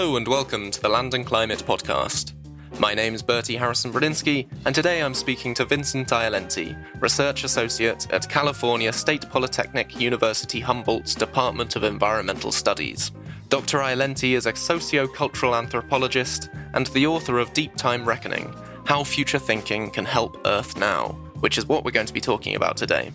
Hello and welcome to the Land and Climate podcast. My name's Bertie Harrison-Brodinsky, and today I'm speaking to Vincent Ialenti, Research Associate at California State Polytechnic University Humboldt's Department of Environmental Studies. Dr. Ialenti is a socio-cultural anthropologist and the author of Deep Time Reckoning, How Future Thinking Can Help Earth Now, which is what we're going to be talking about today.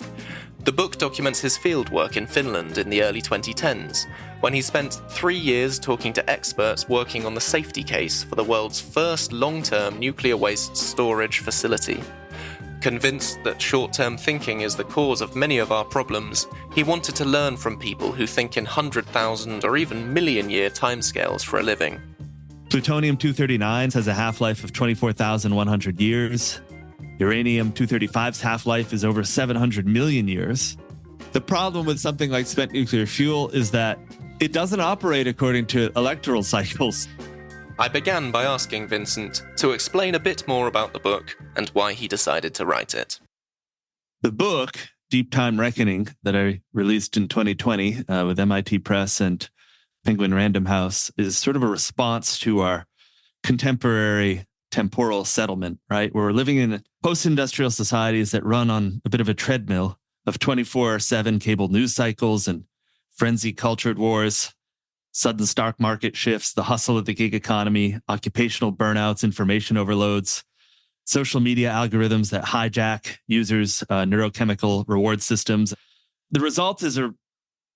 The book documents his fieldwork in Finland in the early 2010s, when he spent 3 years talking to experts working on the safety case for the world's first long-term nuclear waste storage facility. Convinced that short-term thinking is the cause of many of our problems, he wanted to learn from people who think in 100,000 or even million-year timescales for a living. Plutonium-239 has a half-life of 24,100 years. Uranium-235's half-life is over 700 million years. The problem with something like spent nuclear fuel is that it doesn't operate according to electoral cycles. I began by asking Vincent to explain a bit more about the book and why he decided to write it. The book, Deep Time Reckoning, that I released in 2020 with MIT Press and Penguin Random House, is sort of a response to our contemporary temporal settlement, right? We're living in post-industrial societies that run on a bit of a treadmill of 24/7 cable news cycles and frenzy-cultured wars, sudden stock market shifts, the hustle of the gig economy, occupational burnouts, information overloads, social media algorithms that hijack users' neurochemical reward systems. The result is a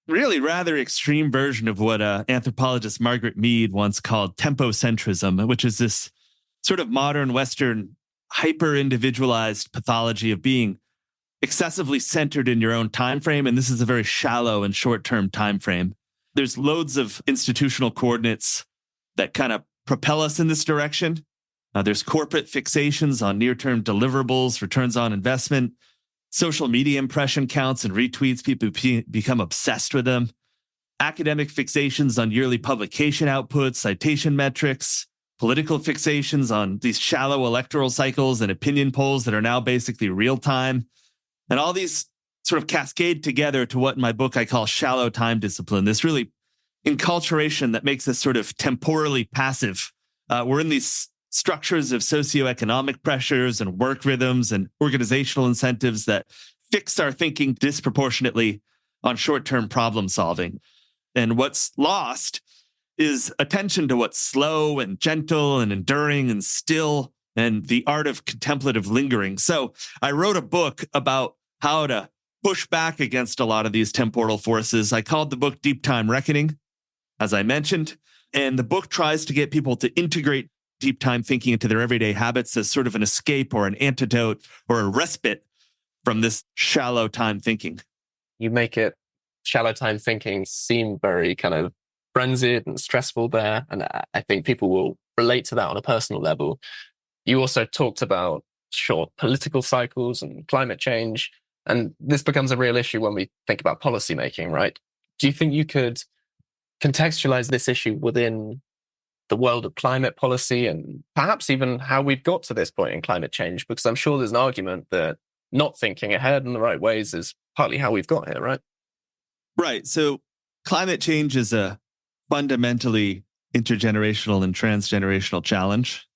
really rather extreme version of what anthropologist Margaret Mead once called tempocentrism, which is this sort of modern Western hyper-individualized pathology of being excessively centered in your own time frame, and this is a very shallow and short-term time frame. There's loads of institutional coordinates that kind of propel us in this direction. There's corporate fixations on near-term deliverables, returns on investment, social media impression counts and retweets. People become obsessed with them. Academic fixations on yearly publication outputs, citation metrics, political fixations on these shallow electoral cycles and opinion polls that are now basically real time. And all these sort of cascade together to what in my book I call shallow time discipline, this really enculturation that makes us sort of temporally passive. We're in these structures of socioeconomic pressures and work rhythms and organizational incentives that fix our thinking disproportionately on short-term problem solving. And what's lost is attention to what's slow and gentle and enduring and still and the art of contemplative lingering. So I wrote a book about how to push back against a lot of these temporal forces. I called the book Deep Time Reckoning, as I mentioned, and the book tries to get people to integrate deep time thinking into their everyday habits as sort of an escape or an antidote or a respite from this shallow time thinking. You make it shallow time thinking seem very kind of frenzied and stressful there, and I think people will relate to that on a personal level. You also talked about short political cycles and climate change, and this becomes a real issue when we think about policymaking, right? Do you think you could contextualize this issue within the world of climate policy and perhaps even how we've got to this point in climate change? Because I'm sure there's an argument that not thinking ahead in the right ways is partly how we've got here, right? Right. So climate change is a fundamentally intergenerational and transgenerational challenge.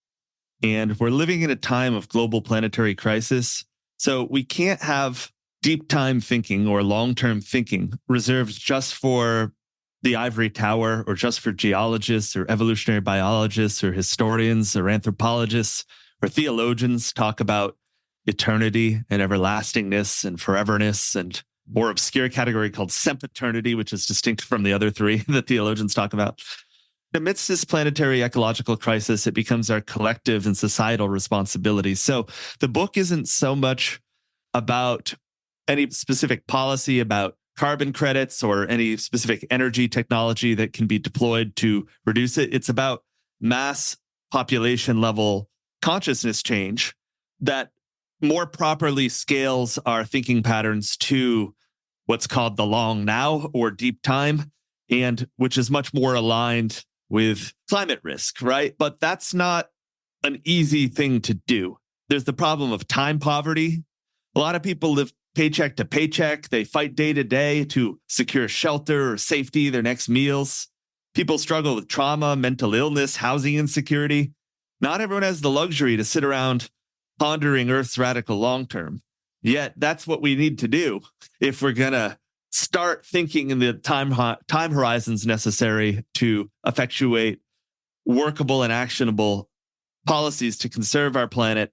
And we're living in a time of global planetary crisis. So we can't have deep time thinking or long-term thinking reserved just for the ivory tower or just for geologists or evolutionary biologists or historians or anthropologists or theologians talk about eternity and everlastingness and foreverness and more obscure category called sempiternity, which is distinct from the other three that theologians talk about. Amidst this planetary ecological crisis, it becomes our collective and societal responsibility. So the book isn't so much about any specific policy about carbon credits or any specific energy technology that can be deployed to reduce it. It's about mass population level consciousness change that more properly scales our thinking patterns to what's called the long now or deep time, and which is much more aligned with climate risk, right? But that's not an easy thing to do. There's the problem of time poverty. A lot of people live paycheck to paycheck. They fight day to day to secure shelter or safety, their next meals. People struggle with trauma, mental illness, housing insecurity. Not everyone has the luxury to sit around pondering Earth's radical long term. Yet that's what we need to do if we're going to start thinking in the time horizons necessary to effectuate workable and actionable policies to conserve our planet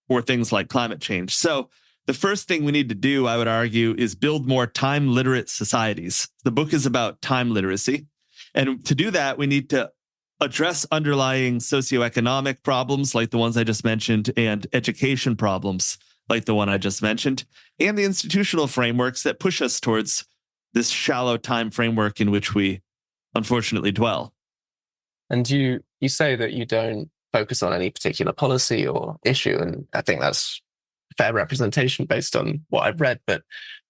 or things like climate change. So the first thing we need to do, I would argue, is build more time literate societies. The book is about time literacy. And to do that, we need to address underlying socioeconomic problems like the ones I just mentioned, and education problems like the one I just mentioned, and the institutional frameworks that push us towards this shallow time framework in which we unfortunately dwell. And you say that you don't focus on any particular policy or issue, and I think that's fair representation based on what I've read, but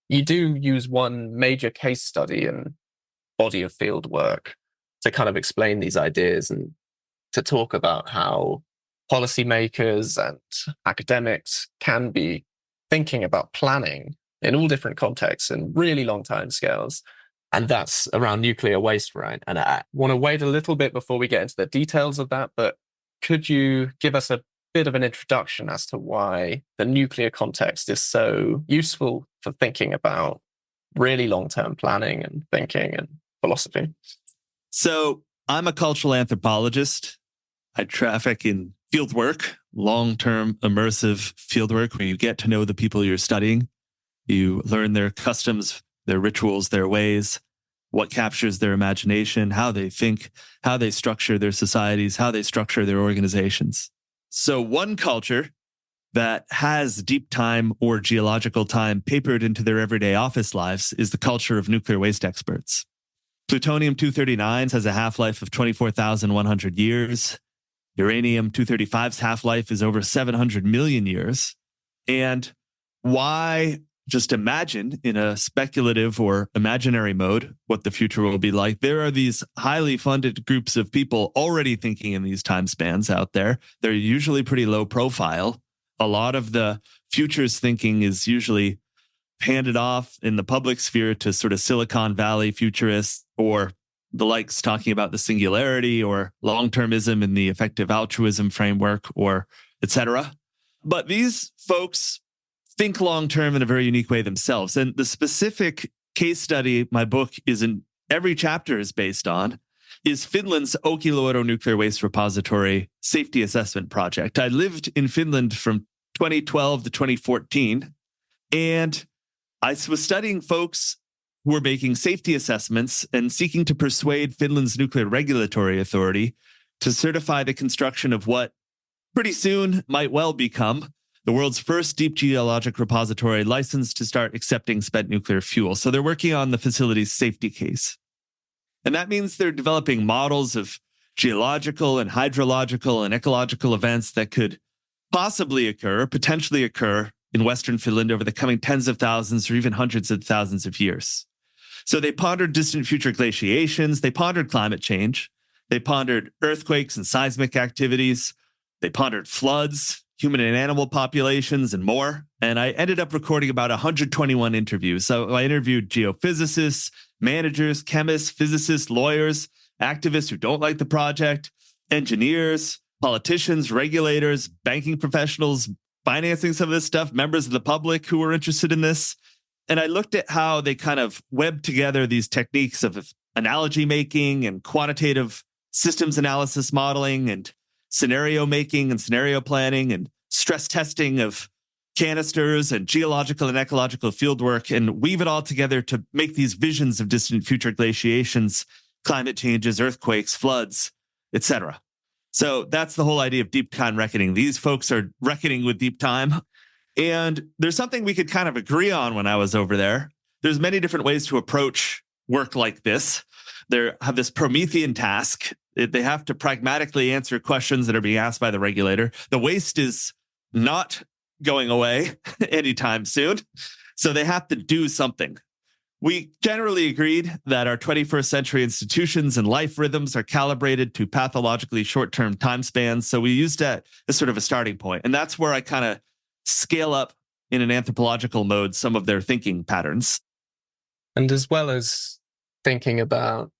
you do use one major case study and body of field work to kind of explain these ideas and to talk about how policymakers and academics can be thinking about planning in all different contexts and really long time scales. And that's around nuclear waste, right? And I want to wait a little bit before we get into the details of that, but could you give us a bit of an introduction as to why the nuclear context is so useful for thinking about really long-term planning and thinking and philosophy? So I'm a cultural anthropologist. I traffic in fieldwork, long-term immersive fieldwork, where you get to know the people you're studying. You learn their customs, their rituals, their ways, what captures their imagination, how they think, how they structure their societies, how they structure their organizations. So one culture that has deep time or geological time papered into their everyday office lives is the culture of nuclear waste experts. Plutonium-239 has a half-life of 24,100 years. Uranium-235's half-life is over 700 million years. And why just imagine in a speculative or imaginary mode what the future will be like? There are these highly funded groups of people already thinking in these time spans out there. They're usually pretty low profile. A lot of the futures thinking is usually handed off in the public sphere to sort of Silicon Valley futurists or the likes talking about the singularity or long-termism in the effective altruism framework or et cetera. But these folks think long-term in a very unique way themselves. And the specific case study my book is in every chapter is based on is Finland's Onkalo nuclear waste repository safety assessment project. I lived in Finland from 2012 to 2014, and I was studying folks who were making safety assessments and seeking to persuade Finland's nuclear regulatory authority to certify the construction of what pretty soon might well become the world's first deep geologic repository licensed to start accepting spent nuclear fuel. So they're working on the facility's safety case. And that means they're developing models of geological and hydrological and ecological events that could possibly occur, potentially occur in Western Finland over the coming tens of thousands or even hundreds of thousands of years. So they pondered distant future glaciations, they pondered climate change, they pondered earthquakes and seismic activities, they pondered floods, human and animal populations, and more. And I ended up recording about 121 interviews. So I interviewed geophysicists, managers, chemists, physicists, lawyers, activists who don't like the project, engineers, politicians, regulators, banking professionals, financing some of this stuff, members of the public who were interested in this. And I looked at how they kind of webbed together these techniques of analogy making and quantitative systems analysis modeling and scenario making and scenario planning and stress testing of canisters and geological and ecological fieldwork, and weave it all together to make these visions of distant future glaciations, climate changes, earthquakes, floods, etc. So that's the whole idea of deep time reckoning. These folks are reckoning with deep time. And there's something we could kind of agree on when I was over there. There's many different ways to approach work like this. They have this Promethean task. They have to pragmatically answer questions that are being asked by the regulator. The waste is not going away anytime soon, so they have to do something. We generally agreed that our 21st century institutions and life rhythms are calibrated to pathologically short-term time spans, so we used that as sort of a starting point. And that's where I kind of scale up in an anthropological mode some of their thinking patterns. And as well as thinking about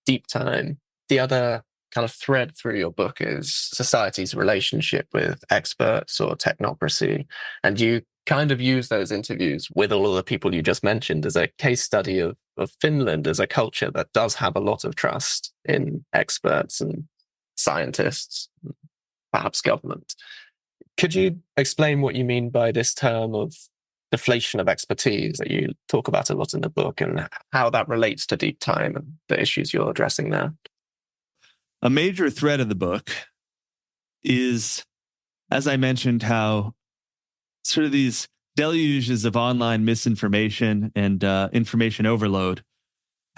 deep time, the other kind of thread through your book is society's relationship with experts or technocracy. And you kind of use those interviews with all of the people you just mentioned as a case study of Finland as a culture that does have a lot of trust in experts and scientists, perhaps government. Could you explain what you mean by this term of deflation of expertise that you talk about a lot in the book, and how that relates to deep time and the issues you're addressing there? A major thread of the book is, as I mentioned, how sort of these deluges of online misinformation and information overload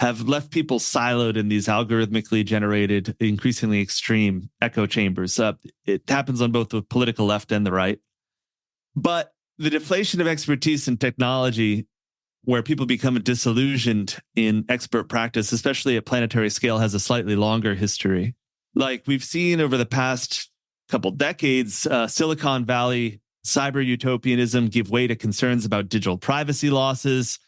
have left people siloed in these algorithmically generated, increasingly extreme echo chambers. It happens on both the political left and the right. But the deflation of expertise in technology, where people become disillusioned in expert practice, especially at planetary scale, has a slightly longer history. Like we've seen over the past couple decades, Silicon Valley cyber utopianism give way to concerns about digital privacy losses,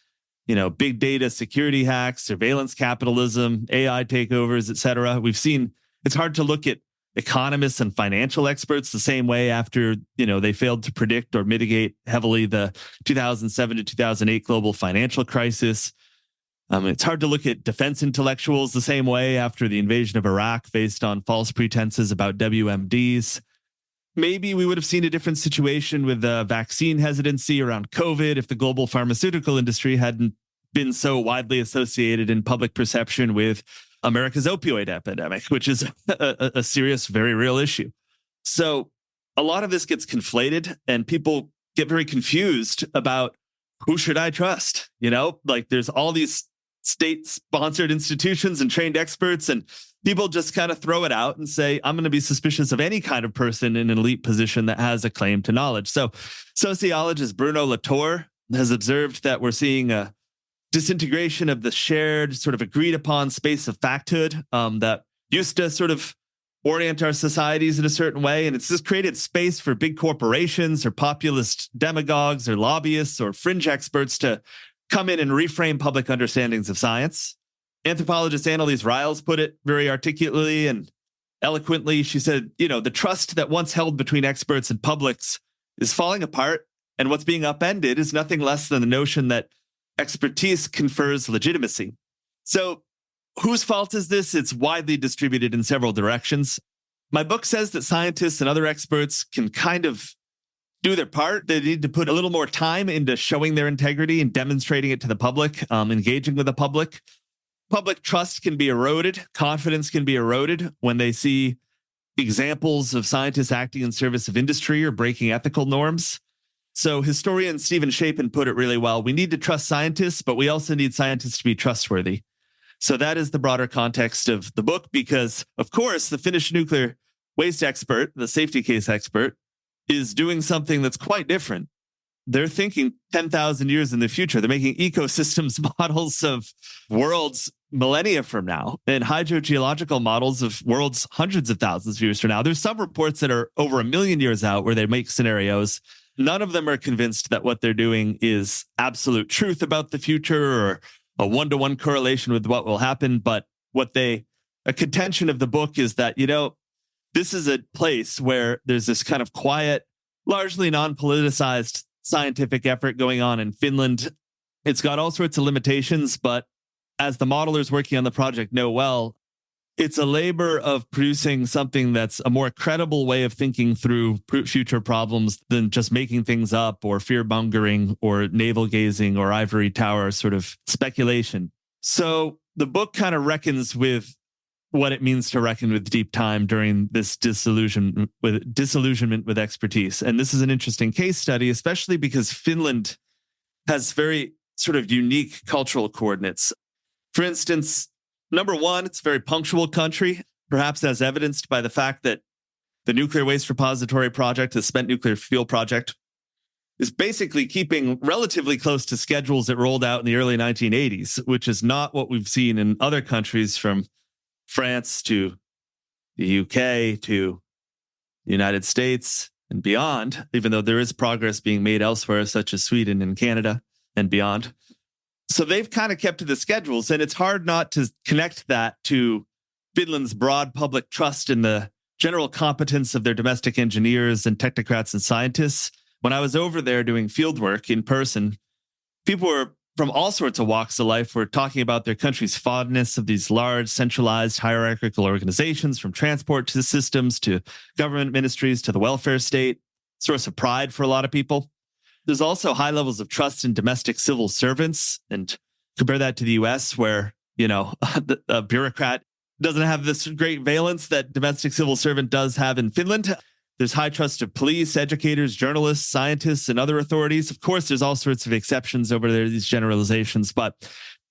big data security hacks, surveillance capitalism, AI takeovers, et cetera. We've seen it's hard to look at economists and financial experts the same way after, they failed to predict or mitigate heavily the 2007 to 2008 global financial crisis. It's hard to look at defense intellectuals the same way after the invasion of Iraq based on false pretenses about WMDs. Maybe we would have seen a different situation with vaccine hesitancy around COVID if the global pharmaceutical industry hadn't been so widely associated in public perception with America's opioid epidemic, which is a serious, very real issue. So a lot of this gets conflated and people get very confused about who should I trust? Like there's all these state-sponsored institutions and trained experts, and people just kind of throw it out and say, I'm going to be suspicious of any kind of person in an elite position that has a claim to knowledge. So sociologist Bruno Latour has observed that we're seeing a disintegration of the shared sort of agreed upon space of facthood that used to sort of orient our societies in a certain way. And it's just created space for big corporations or populist demagogues or lobbyists or fringe experts to come in and reframe public understandings of science. Anthropologist Annalise Riles put it very articulately and eloquently. She said, the trust that once held between experts and publics is falling apart. And what's being upended is nothing less than the notion that expertise confers legitimacy. So whose fault is this? It's widely distributed in several directions. My book says that scientists and other experts can kind of do their part. They need to put a little more time into showing their integrity and demonstrating it to the public, engaging with the public. Public trust can be eroded. Confidence can be eroded when they see examples of scientists acting in service of industry or breaking ethical norms. So historian Stephen Shapin put it really well. We need to trust scientists, but we also need scientists to be trustworthy. So that is the broader context of the book, because, of course, the Finnish nuclear waste expert, the safety case expert, is doing something that's quite different. They're thinking 10,000 years in the future. They're making ecosystems models of worlds millennia from now and hydrogeological models of worlds hundreds of thousands of years from now. There's some reports that are over 1 million years out where they make scenarios. None of them are convinced that what they're doing is absolute truth about the future or a one-to-one correlation with what will happen. But a contention of the book is that, this is a place where there's this kind of quiet, largely non-politicized scientific effort going on in Finland. It's got all sorts of limitations, but as the modelers working on the project know well, it's a labor of producing something that's a more credible way of thinking through future problems than just making things up or fear-mongering or navel-gazing or ivory tower sort of speculation. So the book kind of reckons with what it means to reckon with deep time during this disillusionment with expertise. And this is an interesting case study, especially because Finland has very sort of unique cultural coordinates. For instance, number one, it's a very punctual country, perhaps as evidenced by the fact that the Nuclear Waste Repository Project, the Spent Nuclear Fuel Project, is basically keeping relatively close to schedules that rolled out in the early 1980s, which is not what we've seen in other countries from France to the UK to the United States and beyond, even though there is progress being made elsewhere, such as Sweden and Canada and beyond. So they've kind of kept to the schedules, and it's hard not to connect that to Finland's broad public trust in the general competence of their domestic engineers and technocrats and scientists. When I was over there doing field work in person, people were from all sorts of walks of life were talking about their country's fondness of these large, centralized, hierarchical organizations, from transport to systems to government ministries to the welfare state, source of pride for a lot of people. There's also high levels of trust in domestic civil servants. And compare that to the US, where, a bureaucrat doesn't have this great valence that domestic civil servant does have in Finland. There's high trust of police, educators, journalists, scientists, and other authorities. Of course, there's all sorts of exceptions over there, these generalizations, but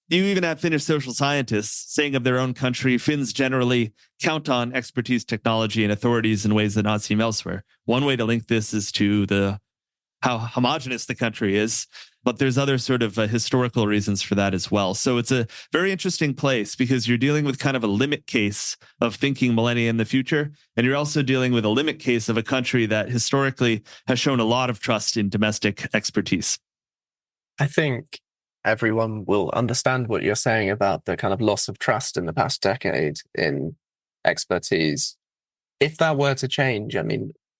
you even have Finnish social scientists saying of their own country, Finns generally count on expertise, technology, and authorities in ways that not seen elsewhere. One way to link this is to how homogenous the country is, but there's other sort of historical reasons for that as well. So it's a very interesting place because you're dealing with kind of a limit case of thinking millennia in the future, and you're also dealing with a limit case of a country that historically has shown a lot of trust in domestic expertise. I think everyone will understand what you're saying about the kind of loss of trust in the past decade in expertise. If that were to change,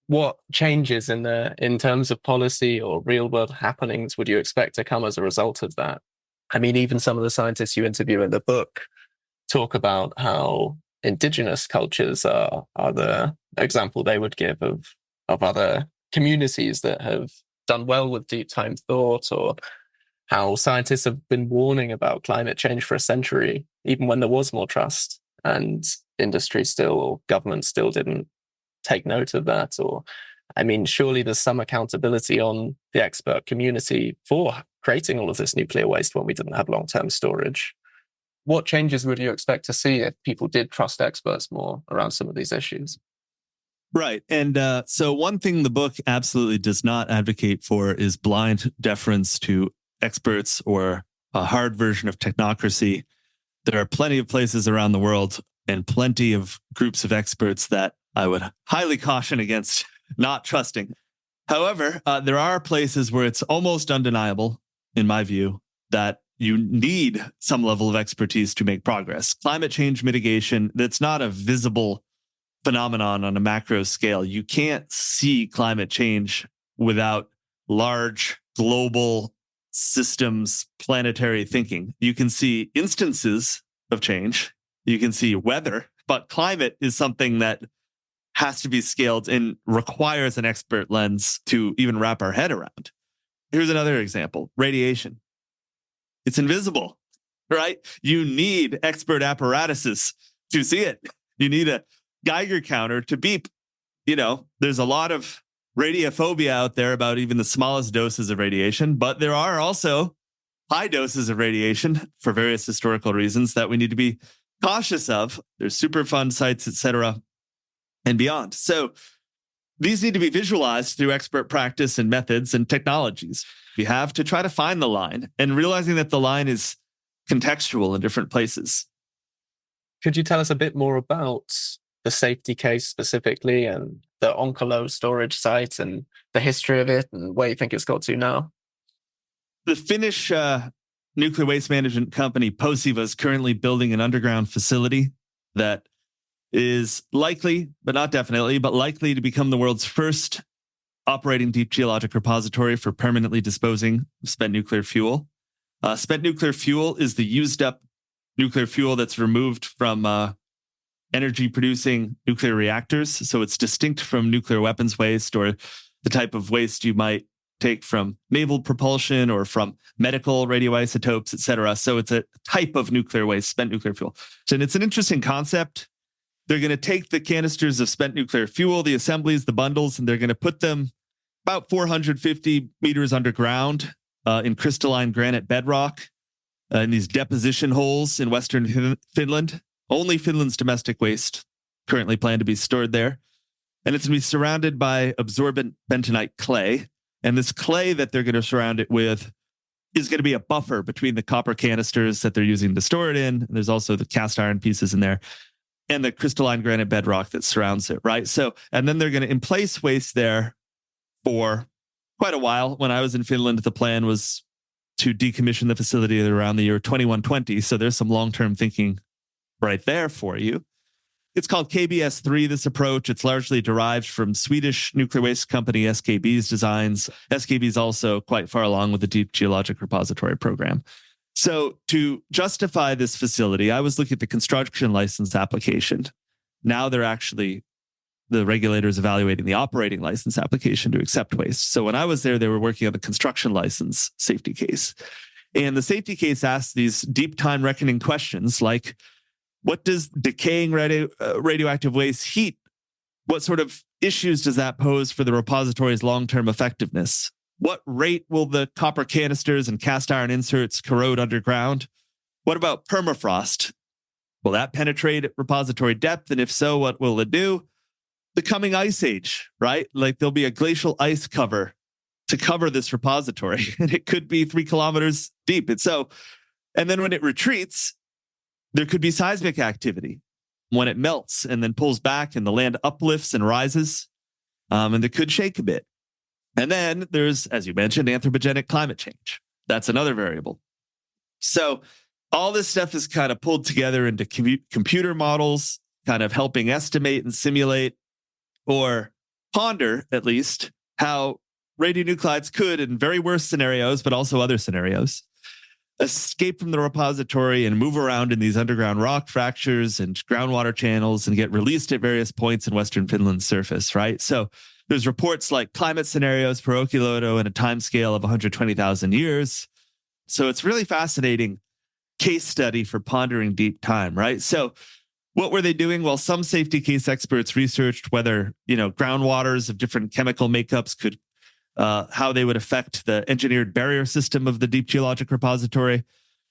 what changes in terms of policy or real world happenings would you expect to come as a result of that? Even some of the scientists you interview in the book talk about how indigenous cultures are the example they would give of other communities that have done well with deep time thought, or how scientists have been warning about climate change for a century, even when there was more trust, and industry still or government still didn't take note of that. Or, surely there's some accountability on the expert community for creating all of this nuclear waste when we didn't have long-term storage. What changes would you expect to see if people did trust experts more around some of these issues? Right. And so one thing the book absolutely does not advocate for is blind deference to experts or a hard version of technocracy. There are plenty of places around the world and plenty of groups of experts that I would highly caution against not trusting. However, there are places where it's almost undeniable, in my view, that you need some level of expertise to make progress. Climate change mitigation, that's not a visible phenomenon on a macro scale. You can't see climate change without large global systems, planetary thinking. You can see instances of change. You can see weather, but climate is something that has to be scaled and requires an expert lens to even wrap our head around. Here's another example: radiation. It's invisible, right? You need expert apparatuses to see it. You need a Geiger counter to beep. There's a lot of radiophobia out there about even the smallest doses of radiation, but there are also high doses of radiation for various historical reasons that we need to be cautious of. There's Superfund sites, etc., and beyond. So these need to be visualized through expert practice and methods and technologies. We have to try to find the line, and realizing that the line is contextual in different places. Could you tell us a bit more about the safety case specifically, and the Onkalo storage site and the history of it and where you think it's got to now? The Finnish nuclear waste management company Posiva is currently building an underground facility that is likely, but not definitely, but likely to become the world's first operating deep geologic repository for permanently disposing of spent nuclear fuel. Spent nuclear fuel is the used up nuclear fuel that's removed from energy producing nuclear reactors. So it's distinct from nuclear weapons waste or the type of waste you might take from naval propulsion or from medical radioisotopes, et cetera. So it's a type of nuclear waste, spent nuclear fuel. And it's an interesting concept. They're going to take the canisters of spent nuclear fuel, the assemblies, the bundles, and they're going to put them about 450 meters underground in crystalline granite bedrock in these deposition holes in Western Finland. Only Finland's domestic waste currently planned to be stored there. And it's going to be surrounded by absorbent bentonite clay. And this clay that they're going to surround it with is going to be a buffer between the copper canisters that they're using to store it in. And there's also the cast iron pieces in there and the crystalline granite bedrock that surrounds it, right? So, and then they're going to emplace waste there for quite a while. When I was in Finland, the plan was to decommission the facility around the year 2120. So there's some long-term thinking right there for you. It's called KBS3, this approach. It's largely derived from Swedish nuclear waste company SKB's designs. SKB is also quite far along with the Deep Geologic Repository program. So to justify this facility, I was looking at the construction license application. Now the regulators evaluating the operating license application to accept waste. So when I was there, they were working on the construction license safety case. And the safety case asks these deep time reckoning questions like, what does decaying radioactive waste heat? What sort of issues does that pose for the repository's long-term effectiveness? What rate will the copper canisters and cast iron inserts corrode underground? What about permafrost? Will that penetrate at repository depth? And if so, what will it do? The coming ice age, right? Like there'll be a glacial ice cover to cover this repository, and it could be 3 kilometers deep. And then when it retreats, there could be seismic activity when it melts and then pulls back and the land uplifts and rises, and it could shake a bit. And then there's, as you mentioned, anthropogenic climate change. That's another variable. So all this stuff is kind of pulled together into computer models, kind of helping estimate and simulate or ponder, at least, how radionuclides could, in very worst scenarios, but also other scenarios, escape from the repository and move around in these underground rock fractures and groundwater channels and get released at various points in Western Finland's surface, right? So there's reports like climate scenarios for Olkiluoto and a timescale of 120,000 years. So it's really fascinating case study for pondering deep time, right? So what were they doing? Well, some safety case experts researched whether, groundwaters of different chemical makeups could, how they would affect the engineered barrier system of the Deep Geologic Repository.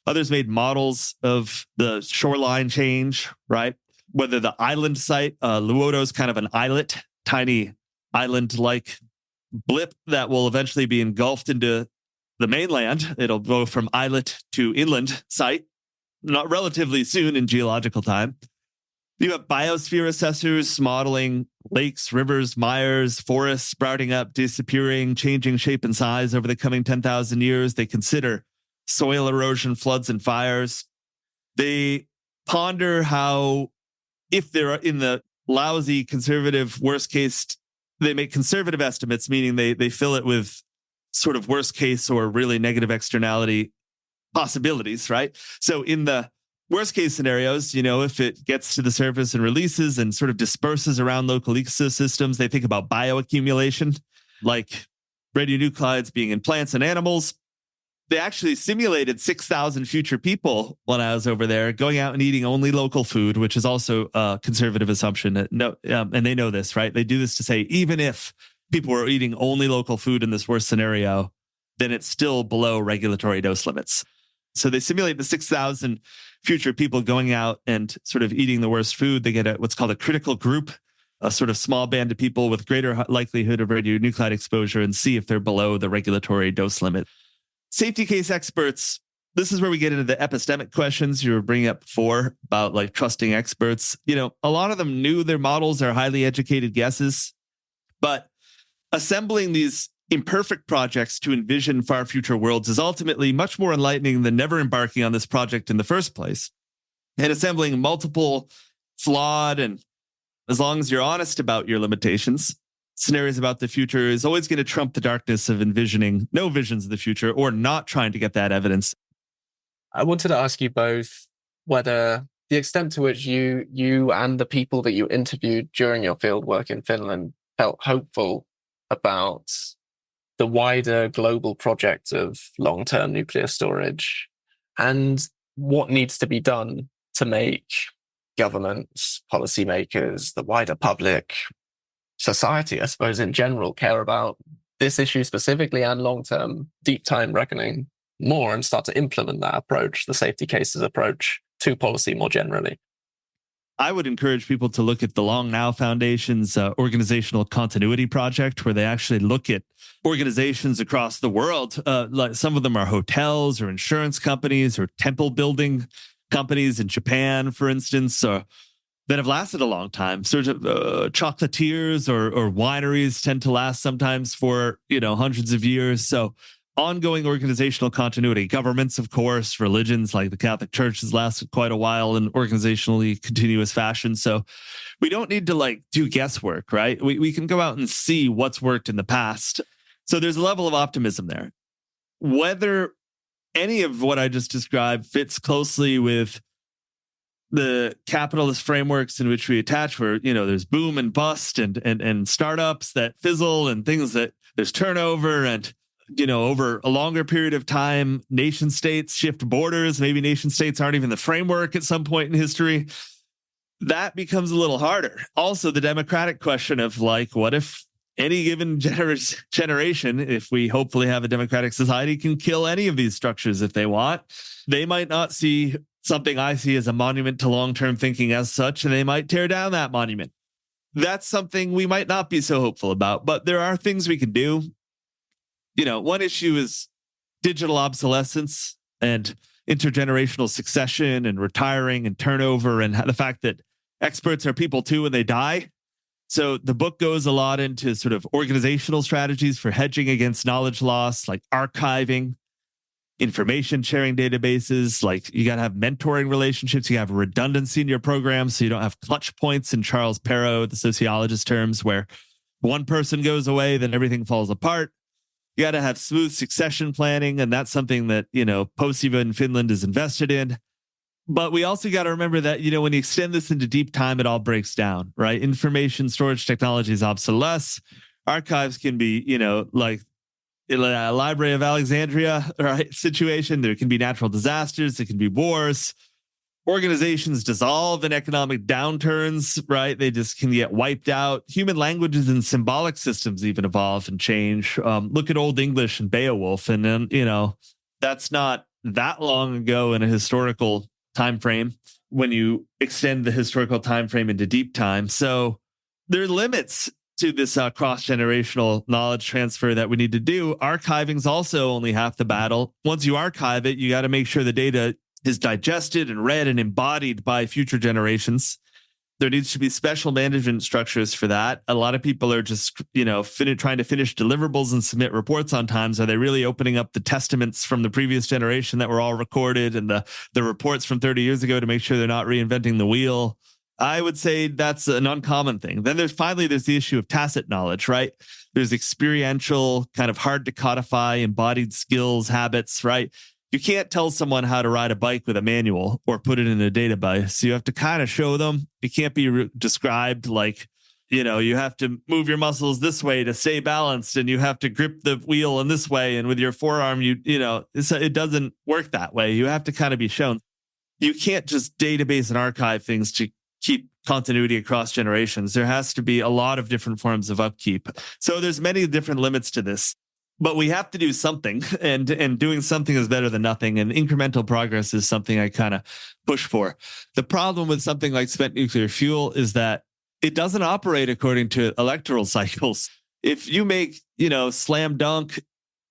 Others made models of the shoreline change, right? Whether the island site, Luoto is kind of an islet, tiny island-like blip that will eventually be engulfed into the mainland. It'll go from islet to inland site, not relatively soon in geological time. You have biosphere assessors modeling lakes, rivers, mires, forests sprouting up, disappearing, changing shape and size over the coming 10,000 years. They consider soil erosion, floods, and fires. They ponder how, if they're in the lousy, conservative, worst case, they make conservative estimates, meaning they fill it with sort of worst case or really negative externality possibilities, right? So in the worst case scenarios, if it gets to the surface and releases and sort of disperses around local ecosystems, they think about bioaccumulation, like radionuclides being in plants and animals. They actually simulated 6,000 future people when I was over there going out and eating only local food, which is also a conservative assumption. And they know this, right? They do this to say, even if people were eating only local food in this worst scenario, then it's still below regulatory dose limits. So they simulate the 6,000 future people going out and sort of eating the worst food. They get what's called a critical group, a sort of small band of people with greater likelihood of radionuclide exposure, and see if they're below the regulatory dose limit. Safety case experts, this is where we get into the epistemic questions you were bringing up before about like trusting experts. A lot of them knew their models are highly educated guesses, but assembling these imperfect projects to envision far future worlds is ultimately much more enlightening than never embarking on this project in the first place. And assembling multiple flawed, and as long as you're honest about your limitations, scenarios about the future is always going to trump the darkness of envisioning no visions of the future or not trying to get that evidence. I wanted to ask you both whether the extent to which you and the people that you interviewed during your fieldwork in Finland felt hopeful about the wider global project of long-term nuclear storage, and what needs to be done to make governments, policymakers, the wider public, society, I suppose, in general, care about this issue specifically and long-term deep time reckoning more and start to implement that approach, the safety cases approach, to policy more generally. I would encourage people to look at the Long Now Foundation's organizational continuity project, where they actually look at organizations across the world. Like some of them are hotels or insurance companies or temple building companies in Japan, for instance, that have lasted a long time. Sort of chocolatiers or wineries tend to last sometimes for hundreds of years. So ongoing organizational continuity. Governments, of course, religions like the Catholic Church has lasted quite a while in organizationally continuous fashion. So we don't need to do guesswork, right? We can go out and see what's worked in the past. So there's a level of optimism there. Whether any of what I just described fits closely with the capitalist frameworks in which we attach, where there's boom and bust and startups that fizzle and things that there's turnover, and over a longer period of time, nation states shift borders. Maybe nation states aren't even the framework at some point in history. That becomes a little harder. Also, the democratic question of what if any given generation, if we hopefully have a democratic society, can kill any of these structures if they want. They might not see something I see as a monument to long-term thinking as such, and they might tear down that monument. That's something we might not be so hopeful about, but there are things we can do. One issue is digital obsolescence and intergenerational succession and retiring and turnover, and the fact that experts are people too when they die. So the book goes a lot into sort of organizational strategies for hedging against knowledge loss, like archiving, information sharing databases. You got to have mentoring relationships. You have redundancy in your program, so you don't have clutch points in Charles Perrow, the sociologist terms, where one person goes away, then everything falls apart. You got to have smooth succession planning, and that's something that Posiva in Finland is invested in. But we also got to remember that, when you extend this into deep time, it all breaks down, right? Information storage technology is obsolescence. Archives can be, like a Library of Alexandria, right? Situation. There can be natural disasters. There can be wars. Organizations dissolve in economic downturns, right? They just can get wiped out. Human languages and symbolic systems even evolve and change. Look at Old English and Beowulf. And then, that's not that long ago in a historical time frame when you extend the historical time frame into deep time. So there are limits to this cross-generational knowledge transfer that we need to do. Archiving is also only half the battle. Once you archive it, you got to make sure the data is digested and read and embodied by future generations. There needs to be special management structures for that. A lot of people are just, trying to finish deliverables and submit reports on time. So are they really opening up the testaments from the previous generation that were all recorded and the reports from 30 years ago to make sure they're not reinventing the wheel? I would say that's an uncommon thing. Then there's the issue of tacit knowledge, right? There's experiential, kind of hard to codify, embodied skills, habits, right? You can't tell someone how to ride a bike with a manual or put it in a database. You have to kind of show them. It can't be described like, you have to move your muscles this way to stay balanced, and you have to grip the wheel in this way. And with your forearm, it doesn't work that way. You have to kind of be shown. You can't just database and archive things to keep continuity across generations. There has to be a lot of different forms of upkeep. So there's many different limits to this. But we have to do something, and doing something is better than nothing. And incremental progress is something I kind of push for. The problem with something like spent nuclear fuel is that it doesn't operate according to electoral cycles. If you make, slam dunk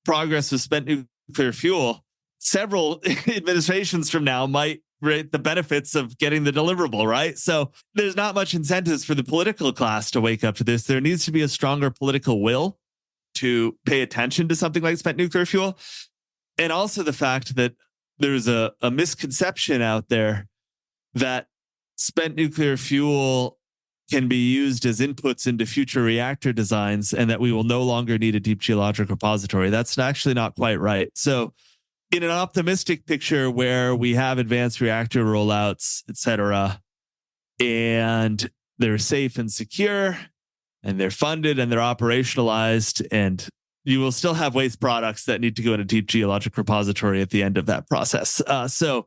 progress with spent nuclear fuel, several administrations from now might rate the benefits of getting the deliverable, right? So there's not much incentives for the political class to wake up to this. There needs to be a stronger political will to pay attention to something like spent nuclear fuel. And also the fact that there's a misconception out there that spent nuclear fuel can be used as inputs into future reactor designs and that we will no longer need a deep geologic repository. That's actually not quite right. So in an optimistic picture where we have advanced reactor rollouts, et cetera, and they're safe and secure, and they're funded and they're operationalized, and you will still have waste products that need to go in a deep geologic repository at the end of that process. So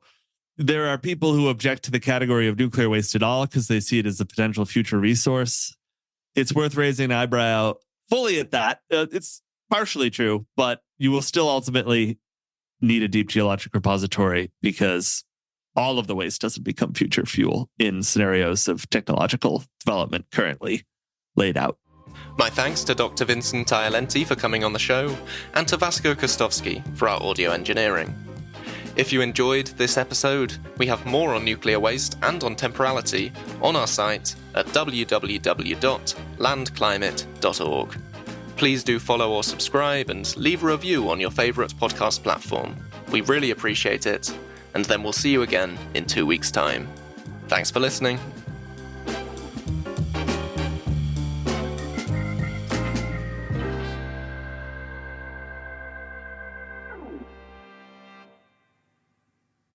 there are people who object to the category of nuclear waste at all because they see it as a potential future resource. It's worth raising an eyebrow fully at that. It's partially true, but you will still ultimately need a deep geologic repository because all of the waste doesn't become future fuel in scenarios of technological development currently laid out. My thanks to Dr. Vincent Ialenti for coming on the show, and to Vasko Kostovski for our audio engineering. If you enjoyed this episode, we have more on nuclear waste and on temporality on our site at www.landclimate.org. Please do follow or subscribe and leave a review on your favourite podcast platform. We really appreciate it, and then we'll see you again in 2 weeks' time. Thanks for listening.